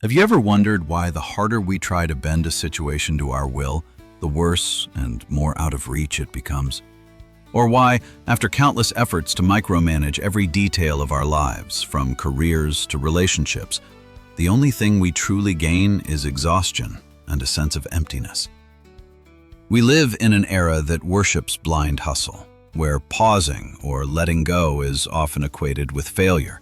Have you ever wondered why the harder we try to bend a situation to our will, the worse and more out of reach it becomes? Or why, after countless efforts to micromanage every detail of our lives, from careers to relationships, the only thing we truly gain is exhaustion and a sense of emptiness? We live in an era that worships blind hustle, where pausing or letting go is often equated with failure.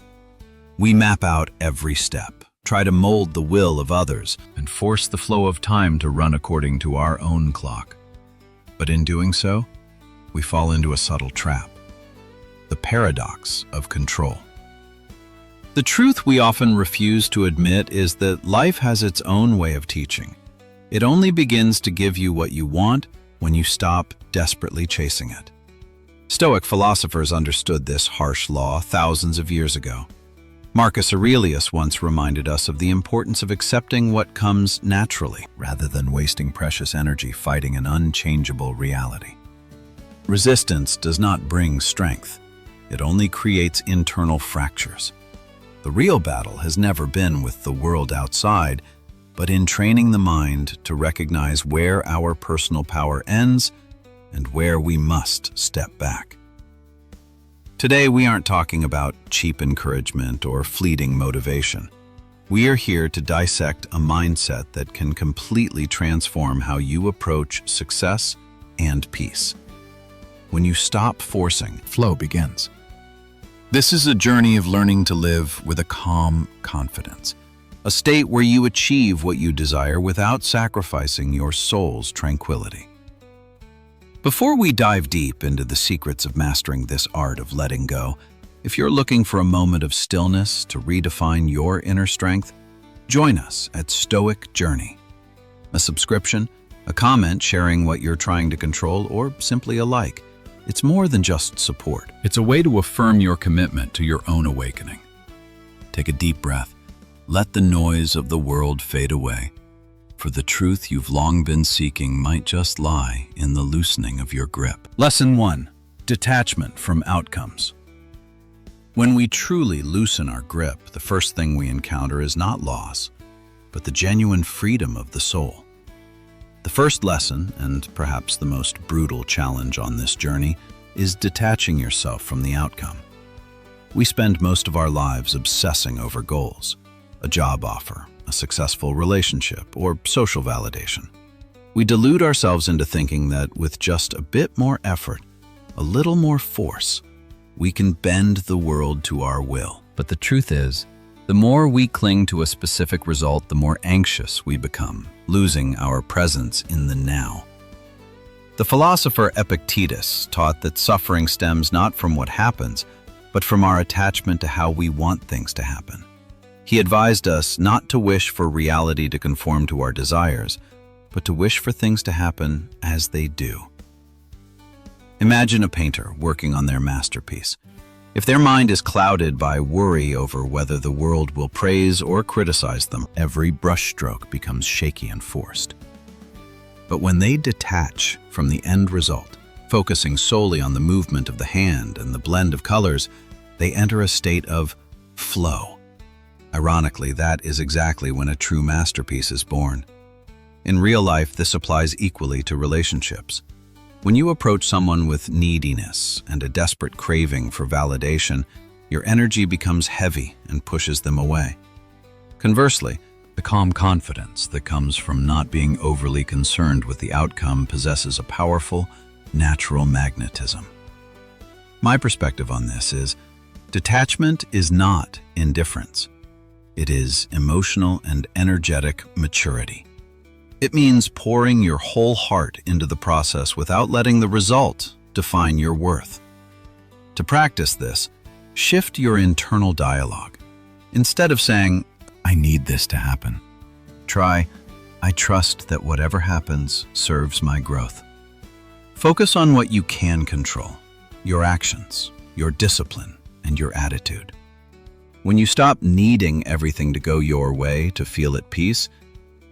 We map out every step, try to mold the will of others, and force the flow of time to run according to our own clock. But in doing so, we fall into a subtle trap: the paradox of control. The truth we often refuse to admit is that life has its own way of teaching. It only begins to give you what you want when you stop desperately chasing it. Stoic philosophers understood this harsh law thousands of years ago. Marcus Aurelius once reminded us of the importance of accepting what comes naturally, rather than wasting precious energy fighting an unchangeable reality. Resistance does not bring strength. It only creates internal fractures. The real battle has never been with the world outside, but in training the mind to recognize where our personal power ends and where we must step back. Today, we aren't talking about cheap encouragement or fleeting motivation. We are here to dissect a mindset that can completely transform how you approach success and peace. When you stop forcing, flow begins. This is a journey of learning to live with a calm confidence, a state where you achieve what you desire without sacrificing your soul's tranquility. Before we dive deep into the secrets of mastering this art of letting go, if you're looking for a moment of stillness to redefine your inner strength, join us at Stoic Journey. A subscription, a comment sharing what you're trying to control, or simply a like. It's more than just support. It's a way to affirm your commitment to your own awakening. Take a deep breath. Let the noise of the world fade away, for the truth you've long been seeking might just lie in the loosening of your grip. Lesson 1. Detachment from outcomes. When we truly loosen our grip, the first thing we encounter is not loss, but the genuine freedom of the soul. The first lesson, and perhaps the most brutal challenge on this journey, is detaching yourself from the outcome. We spend most of our lives obsessing over goals: a job offer, a successful relationship, or social validation. We delude ourselves into thinking that with just a bit more effort, a little more force, we can bend the world to our will. But the truth is, the more we cling to a specific result, the more anxious we become, losing our presence in the now. The philosopher Epictetus taught that suffering stems not from what happens, but from our attachment to how we want things to happen. He advised us not to wish for reality to conform to our desires, but to wish for things to happen as they do. Imagine a painter working on their masterpiece. If their mind is clouded by worry over whether the world will praise or criticize them, every brushstroke becomes shaky and forced. But when they detach from the end result, focusing solely on the movement of the hand and the blend of colors, they enter a state of flow. Ironically, that is exactly when a true masterpiece is born. In real life, this applies equally to relationships. When you approach someone with neediness and a desperate craving for validation, your energy becomes heavy and pushes them away. Conversely, the calm confidence that comes from not being overly concerned with the outcome possesses a powerful, natural magnetism. My perspective on this is, detachment is not indifference. It is emotional and energetic maturity. It means pouring your whole heart into the process without letting the result define your worth. To practice this, shift your internal dialogue. Instead of saying, "I need this to happen," try, "I trust that whatever happens serves my growth." Focus on what you can control: your actions, your discipline, and your attitude. When you stop needing everything to go your way to feel at peace,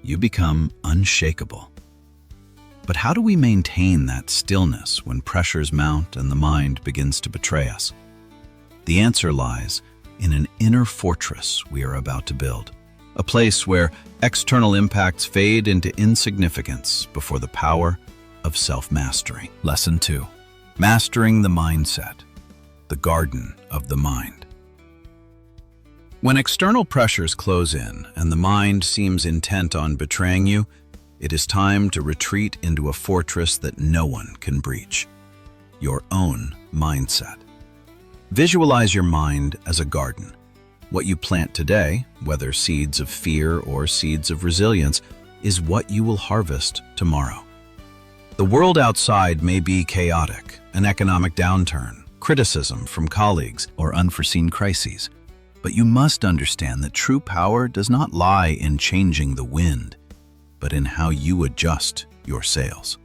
you become unshakable. But how do we maintain that stillness when pressures mount and the mind begins to betray us? The answer lies in an inner fortress we are about to build, a place where external impacts fade into insignificance before the power of self-mastery. Lesson 2. Mastering the mindset, the garden of the mind. When external pressures close in and the mind seems intent on betraying you, it is time to retreat into a fortress that no one can breach: your own mindset. Visualize your mind as a garden. What you plant today, whether seeds of fear or seeds of resilience, is what you will harvest tomorrow. The world outside may be chaotic, an economic downturn, criticism from colleagues, or unforeseen crises. But you must understand that true power does not lie in changing the wind, but in how you adjust your sails.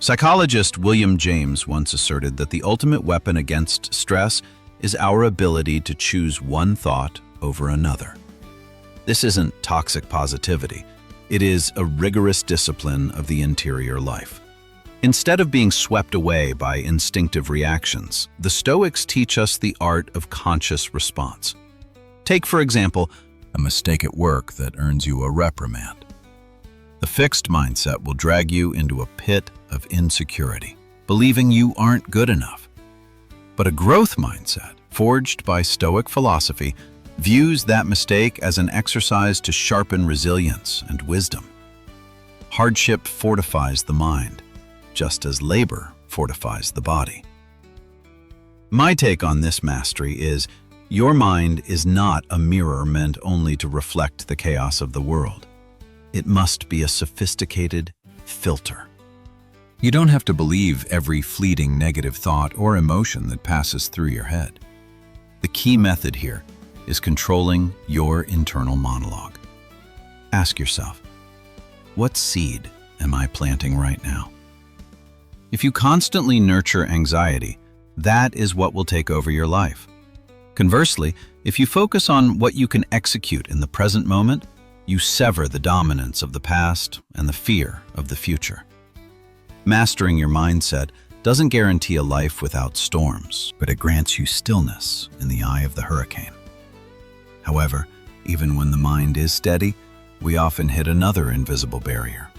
Psychologist William James once asserted that the ultimate weapon against stress is our ability to choose one thought over another. This isn't toxic positivity. It is a rigorous discipline of the interior life. Instead of being swept away by instinctive reactions, the Stoics teach us the art of conscious response. Take, for example, a mistake at work that earns you a reprimand. The fixed mindset will drag you into a pit of insecurity, believing you aren't good enough. But a growth mindset, forged by Stoic philosophy, views that mistake as an exercise to sharpen resilience and wisdom. Hardship fortifies the mind, just as labor fortifies the body. My take on this mastery is, your mind is not a mirror meant only to reflect the chaos of the world. It must be a sophisticated filter. You don't have to believe every fleeting negative thought or emotion that passes through your head. The key method here is controlling your internal monologue. Ask yourself, what seed am I planting right now? If you constantly nurture anxiety, that is what will take over your life. Conversely, if you focus on what you can execute in the present moment, you sever the dominance of the past and the fear of the future. Mastering your mindset doesn't guarantee a life without storms, but it grants you stillness in the eye of the hurricane. However, even when the mind is steady, we often hit another invisible barrier: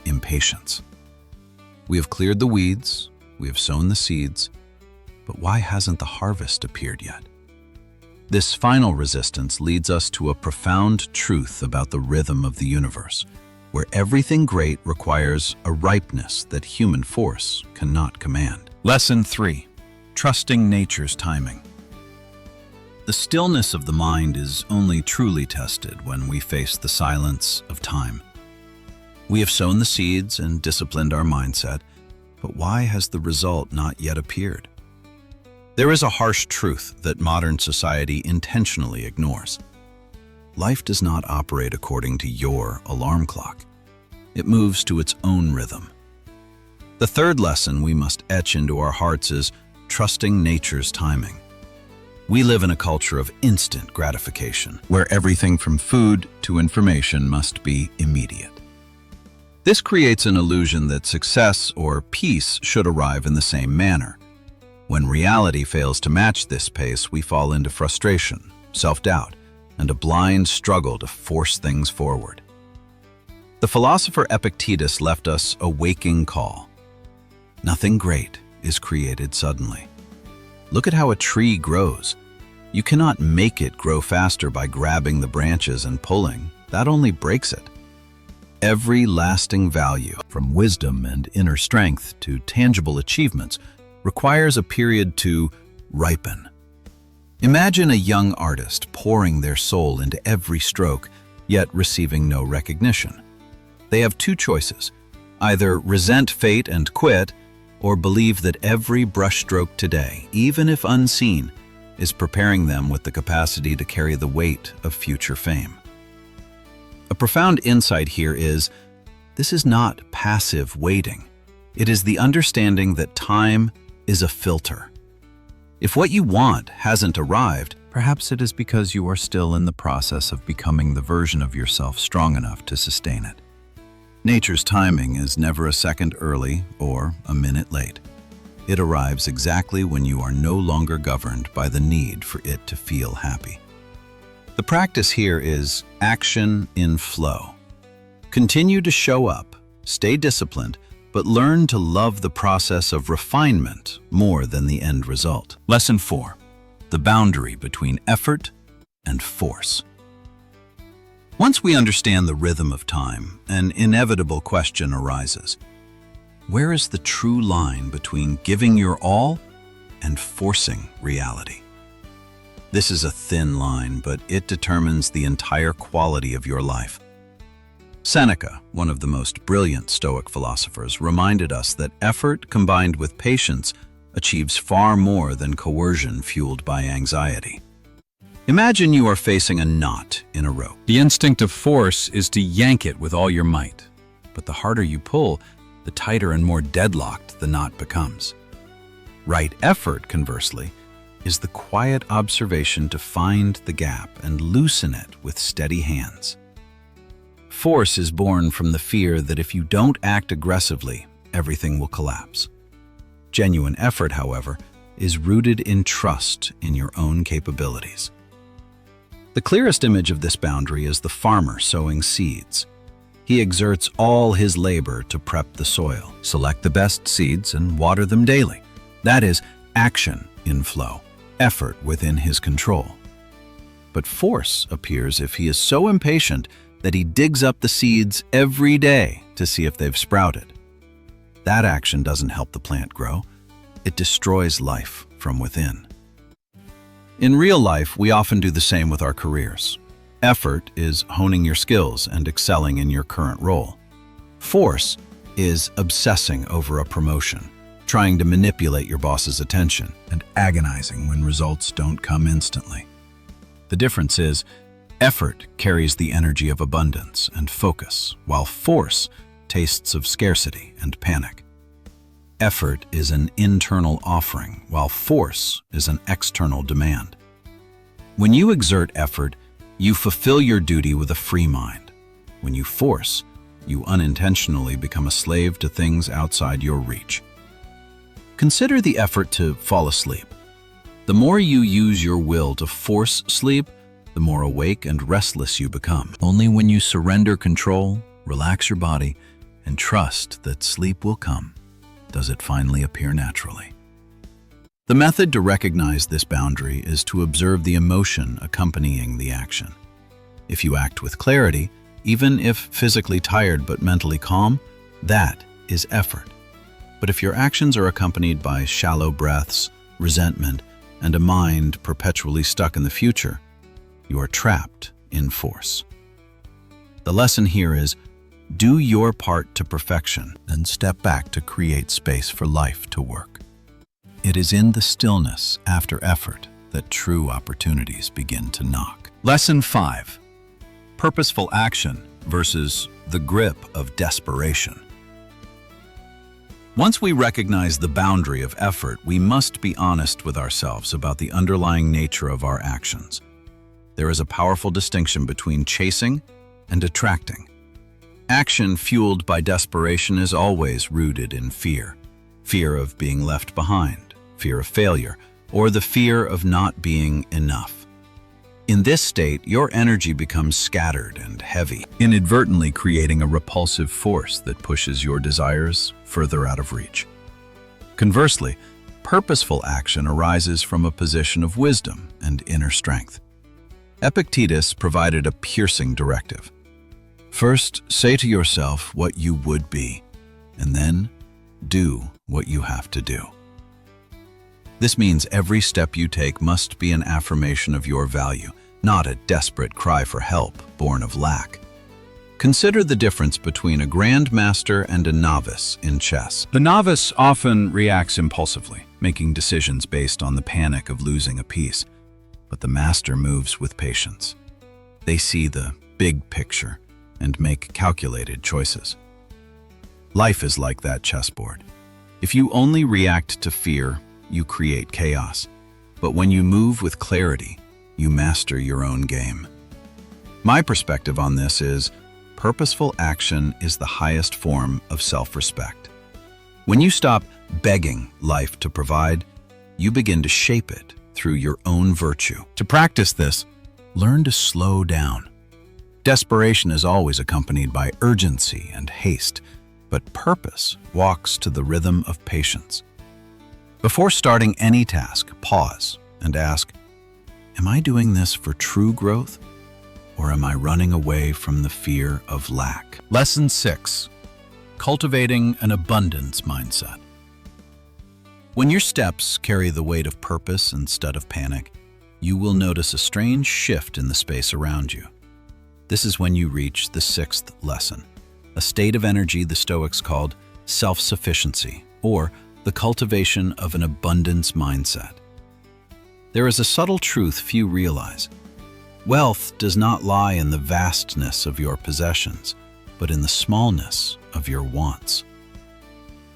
impatience. We have cleared the weeds, we have sown the seeds, but why hasn't the harvest appeared yet? This final resistance leads us to a profound truth about the rhythm of the universe, where everything great requires a ripeness that human force cannot command. Lesson 3. Trusting nature's timing. The stillness of the mind is only truly tested when we face the silence of time. We have sown the seeds and disciplined our mindset, but why has the result not yet appeared? There is a harsh truth that modern society intentionally ignores. Life does not operate according to your alarm clock. It moves to its own rhythm. The third lesson we must etch into our hearts is trusting nature's timing. We live in a culture of instant gratification, where everything from food to information must be immediate. This creates an illusion that success or peace should arrive in the same manner. When reality fails to match this pace, we fall into frustration, self-doubt, and a blind struggle to force things forward. The philosopher Epictetus left us a waking call. Nothing great is created suddenly. Look at how a tree grows. You cannot make it grow faster by grabbing the branches and pulling. That only breaks it. Every lasting value, from wisdom and inner strength to tangible achievements, requires a period to ripen. Imagine a young artist pouring their soul into every stroke, yet receiving no recognition. They have two choices: either resent fate and quit, or believe that every brushstroke today, even if unseen, is preparing them with the capacity to carry the weight of future fame. A profound insight here is, this is not passive waiting. It is the understanding that time is a filter. If what you want hasn't arrived, perhaps it is because you are still in the process of becoming the version of yourself strong enough to sustain it. Nature's timing is never a second early or a minute late. It arrives exactly when you are no longer governed by the need for it to feel happy. The practice here is action in flow. Continue to show up, stay disciplined, but learn to love the process of refinement more than the end result. Lesson 4. The boundary between effort and force. Once we understand the rhythm of time, an inevitable question arises. Where is the true line between giving your all and forcing reality? This is a thin line, but it determines the entire quality of your life. Seneca, one of the most brilliant Stoic philosophers, reminded us that effort combined with patience achieves far more than coercion fueled by anxiety. Imagine you are facing a knot in a rope. The instinct of force is to yank it with all your might, but the harder you pull, the tighter and more deadlocked the knot becomes. Right effort, conversely, is the quiet observation to find the gap and loosen it with steady hands. Force is born from the fear that if you don't act aggressively, everything will collapse. Genuine effort, however, is rooted in trust in your own capabilities. The clearest image of this boundary is the farmer sowing seeds. He exerts all his labor to prep the soil, select the best seeds, and water them daily. That is action in flow, effort within his control. But force appears if he is so impatient that he digs up the seeds every day to see if they've sprouted. That action doesn't help the plant grow. It destroys life from within. In real life, we often do the same with our careers. Effort is honing your skills and excelling in your current role. Force is obsessing over a promotion, trying to manipulate your boss's attention, and agonizing when results don't come instantly. The difference is, effort carries the energy of abundance and focus, while force tastes of scarcity and panic. Effort is an internal offering, while force is an external demand. When you exert effort, you fulfill your duty with a free mind. When you force, you unintentionally become a slave to things outside your reach. Consider the effort to fall asleep. The more you use your will to force sleep, the more awake and restless you become. Only when you surrender control, relax your body, and trust that sleep will come, does it finally appear naturally. The method to recognize this boundary is to observe the emotion accompanying the action. If you act with clarity, even if physically tired but mentally calm, that is effort. But if your actions are accompanied by shallow breaths, resentment, and a mind perpetually stuck in the future, you are trapped in force. The lesson here is, do your part to perfection, then step back to create space for life to work. It is in the stillness after effort that true opportunities begin to knock. Lesson 5. Purposeful action versus the grip of desperation. Once we recognize the boundary of effort, we must be honest with ourselves about the underlying nature of our actions. There is a powerful distinction between chasing and attracting. Action fueled by desperation is always rooted in fear. Fear of being left behind, fear of failure, or the fear of not being enough. In this state, your energy becomes scattered and heavy, inadvertently creating a repulsive force that pushes your desires further out of reach. Conversely, purposeful action arises from a position of wisdom and inner strength. Epictetus provided a piercing directive. First, say to yourself what you would be, and then do what you have to do. This means every step you take must be an affirmation of your value, not a desperate cry for help born of lack. Consider the difference between a grandmaster and a novice in chess. The novice often reacts impulsively, making decisions based on the panic of losing a piece, but the master moves with patience. They see the big picture and make calculated choices. Life is like that chessboard. If you only react to fear, you create chaos. But when you move with clarity, you master your own game. My perspective on this is, purposeful action is the highest form of self-respect. When you stop begging life to provide, you begin to shape it through your own virtue. To practice this, learn to slow down. Desperation is always accompanied by urgency and haste, but purpose walks to the rhythm of patience. Before starting any task, pause and ask, am I doing this for true growth, or am I running away from the fear of lack? Lesson 6. Cultivating an abundance mindset. When your steps carry the weight of purpose instead of panic, you will notice a strange shift in the space around you. This is when you reach the 6th lesson, a state of energy the Stoics called self-sufficiency, or the cultivation of an abundance mindset. There is a subtle truth few realize. Wealth does not lie in the vastness of your possessions, but in the smallness of your wants.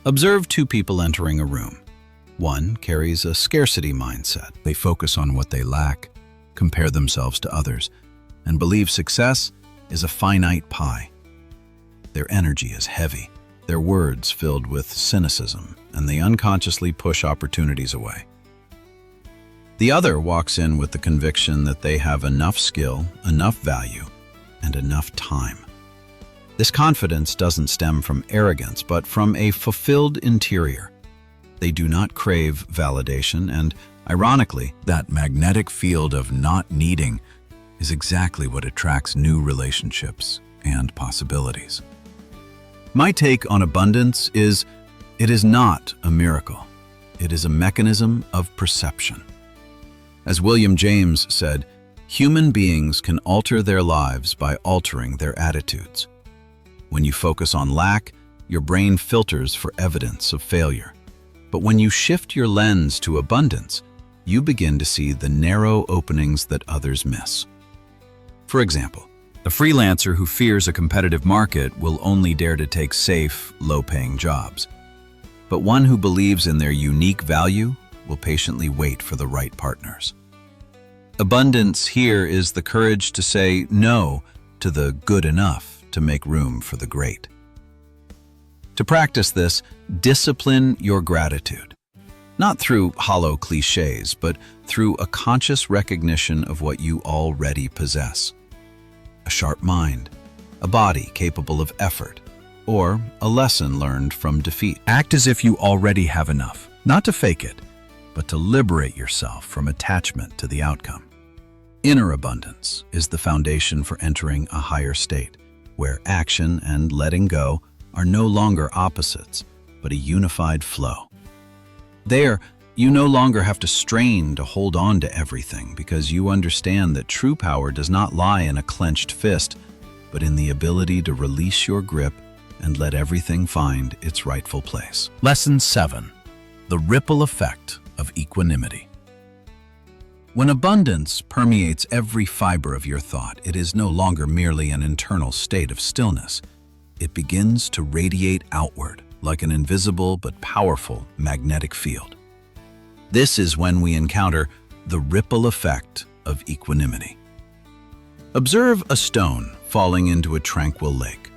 Observe two people entering a room. One carries a scarcity mindset. They focus on what they lack, compare themselves to others, and believe success is a finite pie. Their energy is heavy, their words filled with cynicism, and they unconsciously push opportunities away. The other walks in with the conviction that they have enough skill, enough value, and enough time. This confidence doesn't stem from arrogance, but from a fulfilled interior. They do not crave validation, and ironically, that magnetic field of not needing is exactly what attracts new relationships and possibilities. My take on abundance is, it is not a miracle. It is a mechanism of perception. As William James said, human beings can alter their lives by altering their attitudes. When you focus on lack, your brain filters for evidence of failure. But when you shift your lens to abundance, you begin to see the narrow openings that others miss. For example, a freelancer who fears a competitive market will only dare to take safe, low-paying jobs. But one who believes in their unique value will patiently wait for the right partners. Abundance here is the courage to say no to the good enough to make room for the great. To practice this, discipline your gratitude, not through hollow cliches, but through a conscious recognition of what you already possess. A sharp mind, a body capable of effort, or a lesson learned from defeat. Act as if you already have enough, not to fake it, but to liberate yourself from attachment to the outcome. Inner abundance is the foundation for entering a higher state, where action and letting go are no longer opposites, but a unified flow. There, you no longer have to strain to hold on to everything because you understand that true power does not lie in a clenched fist, but in the ability to release your grip and let everything find its rightful place. Lesson 7. The ripple effect of equanimity. When abundance permeates every fiber of your thought, it is no longer merely an internal state of stillness. It begins to radiate outward like an invisible but powerful magnetic field. This is when we encounter the ripple effect of equanimity. Observe a stone falling into a tranquil lake.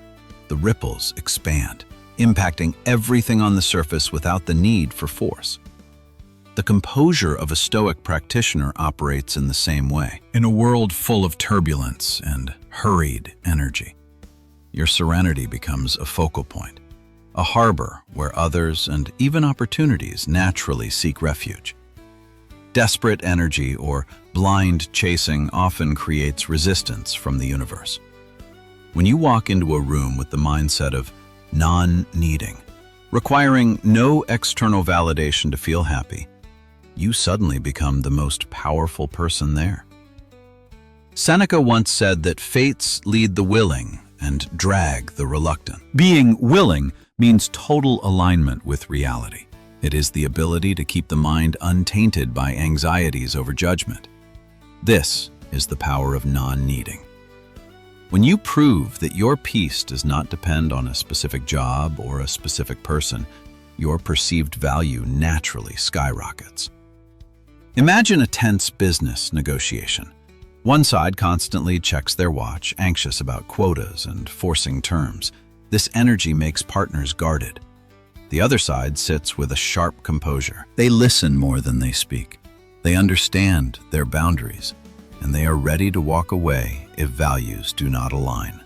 The ripples expand, impacting everything on the surface without the need for force. The composure of a Stoic practitioner operates in the same way. In a world full of turbulence and hurried energy, your serenity becomes a focal point, a harbor where others and even opportunities naturally seek refuge. Desperate energy or blind chasing often creates resistance from the universe. When you walk into a room with the mindset of non-needing, requiring no external validation to feel happy, you suddenly become the most powerful person there. Seneca once said that fates lead the willing and drag the reluctant. Being willing means total alignment with reality. It is the ability to keep the mind untainted by anxieties over judgment. This is the power of non-needing. When you prove that your peace does not depend on a specific job or a specific person, your perceived value naturally skyrockets. Imagine a tense business negotiation. One side constantly checks their watch, anxious about quotas and forcing terms. This energy makes partners guarded. The other side sits with a sharp composure. They listen more than they speak. They understand their boundaries. and they are ready to walk away if values do not align.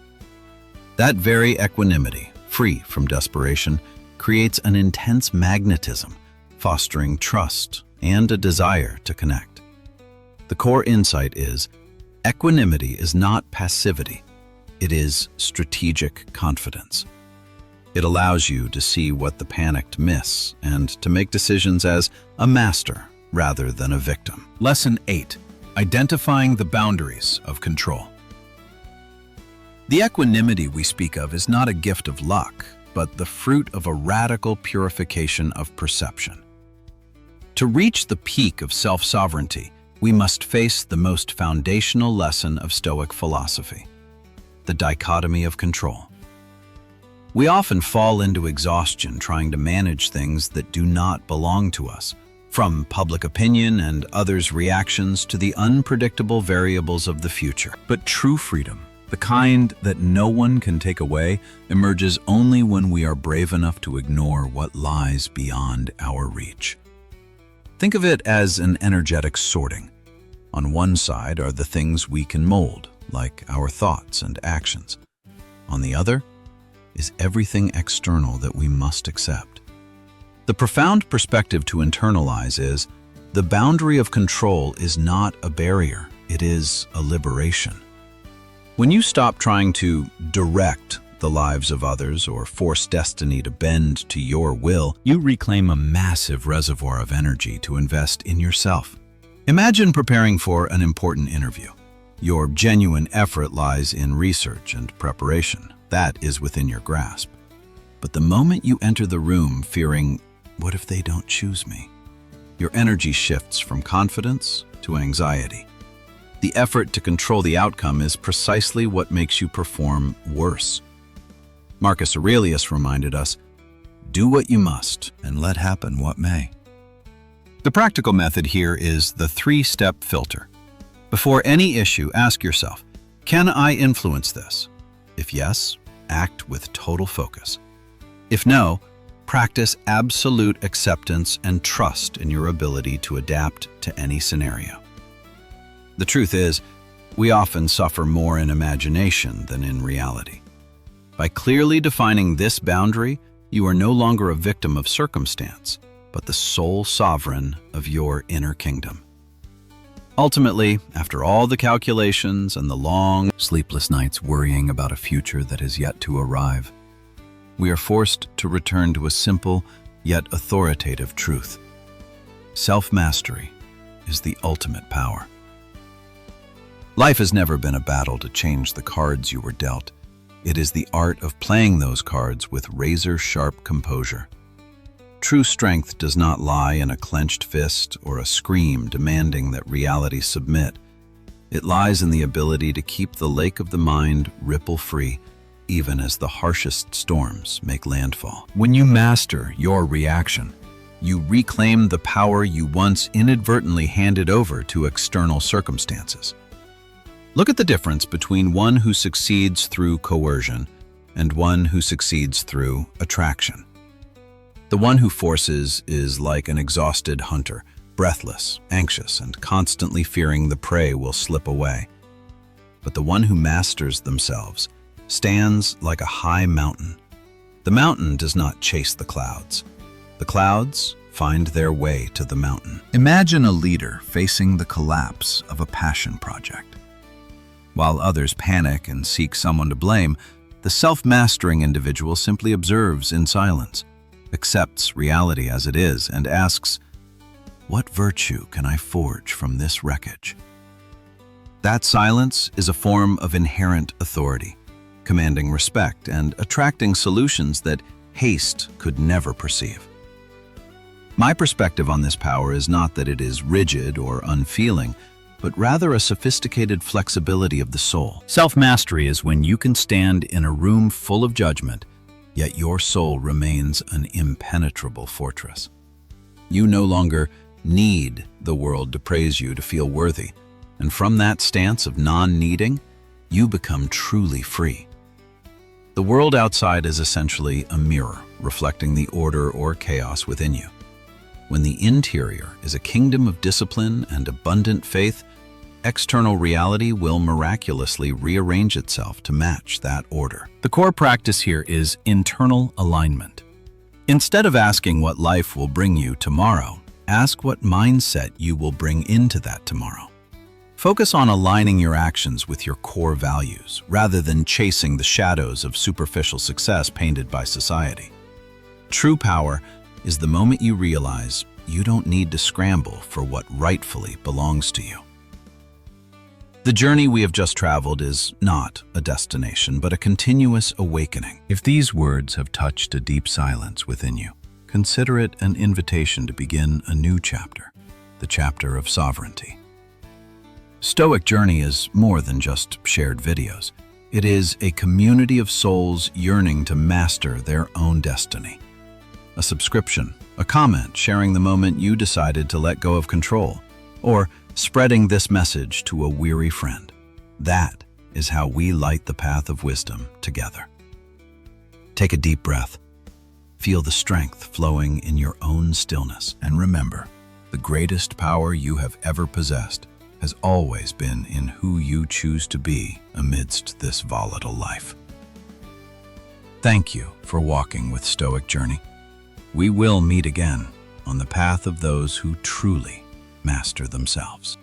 That very equanimity, free from desperation, creates an intense magnetism, fostering trust and a desire to connect. The core insight is, equanimity is not passivity, it is strategic confidence. It allows you to see what the panicked miss and to make decisions as a master rather than a victim. Lesson 8. Identifying the boundaries of control. The equanimity we speak of is not a gift of luck, but the fruit of a radical purification of perception. To reach the peak of self-sovereignty, we must face the most foundational lesson of Stoic philosophy, the dichotomy of control. We often fall into exhaustion trying to manage things that do not belong to us, from public opinion and others' reactions to the unpredictable variables of the future. But true freedom, the kind that no one can take away, emerges only when we are brave enough to ignore what lies beyond our reach. Think of it as an energetic sorting. On one side are the things we can mold, like our thoughts and actions. On the other is everything external that we must accept. The profound perspective to internalize is, the boundary of control is not a barrier, it is a liberation. When you stop trying to direct the lives of others or force destiny to bend to your will, you reclaim a massive reservoir of energy to invest in yourself. Imagine preparing for an important interview. Your genuine effort lies in research and preparation. That is within your grasp. But the moment you enter the room fearing, what if they don't choose me? Your energy shifts from confidence to anxiety. The effort to control the outcome is precisely what makes you perform worse. Marcus Aurelius reminded us, do what you must and let happen what may. The practical method here is the 3-step filter. Before any issue, ask yourself, can I influence this? If yes, act with total focus. If no, practice absolute acceptance and trust in your ability to adapt to any scenario. The truth is, we often suffer more in imagination than in reality. By clearly defining this boundary, you are no longer a victim of circumstance, but the sole sovereign of your inner kingdom. Ultimately, after all the calculations and the long, sleepless nights worrying about a future that is yet to arrive, we are forced to return to a simple yet authoritative truth. Self-mastery is the ultimate power. Life has never been a battle to change the cards you were dealt. It is the art of playing those cards with razor-sharp composure. True strength does not lie in a clenched fist or a scream demanding that reality submit. It lies in the ability to keep the lake of the mind ripple-free, even as the harshest storms make landfall. When you master your reaction, you reclaim the power you once inadvertently handed over to external circumstances. Look at the difference between one who succeeds through coercion and one who succeeds through attraction. The one who forces is like an exhausted hunter, breathless, anxious, and constantly fearing the prey will slip away. But the one who masters themselves stands like a high mountain. The mountain does not chase the clouds. The clouds find their way to the mountain. Imagine a leader facing the collapse of a passion project. While others panic and seek someone to blame, the self-mastering individual simply observes in silence, accepts reality as it is, and asks, what virtue can I forge from this wreckage? That silence is a form of inherent authority, commanding respect and attracting solutions that haste could never perceive. My perspective on this power is not that it is rigid or unfeeling, but rather a sophisticated flexibility of the soul. Self-mastery is when you can stand in a room full of judgment, yet your soul remains an impenetrable fortress. You no longer need the world to praise you to feel worthy, and from that stance of non-needing, you become truly free. The world outside is essentially a mirror reflecting the order or chaos within you. When the interior is a kingdom of discipline and abundant faith, external reality will miraculously rearrange itself to match that order. The core practice here is internal alignment. Instead of asking what life will bring you tomorrow, ask what mindset you will bring into that tomorrow. Focus on aligning your actions with your core values, rather than chasing the shadows of superficial success painted by society. True power is the moment you realize you don't need to scramble for what rightfully belongs to you. The journey we have just traveled is not a destination, but a continuous awakening. If these words have touched a deep silence within you, consider it an invitation to begin a new chapter, the chapter of sovereignty. Stoic Journey is more than just shared videos. It is a community of souls yearning to master their own destiny. A subscription, a comment sharing the moment you decided to let go of control, or spreading this message to a weary friend. That is how we light the path of wisdom together. Take a deep breath. Feel the strength flowing in your own stillness, and remember, the greatest power you have ever possessed has always been in who you choose to be amidst this volatile life. Thank you for walking with Stoic Journey. We will meet again on the path of those who truly master themselves.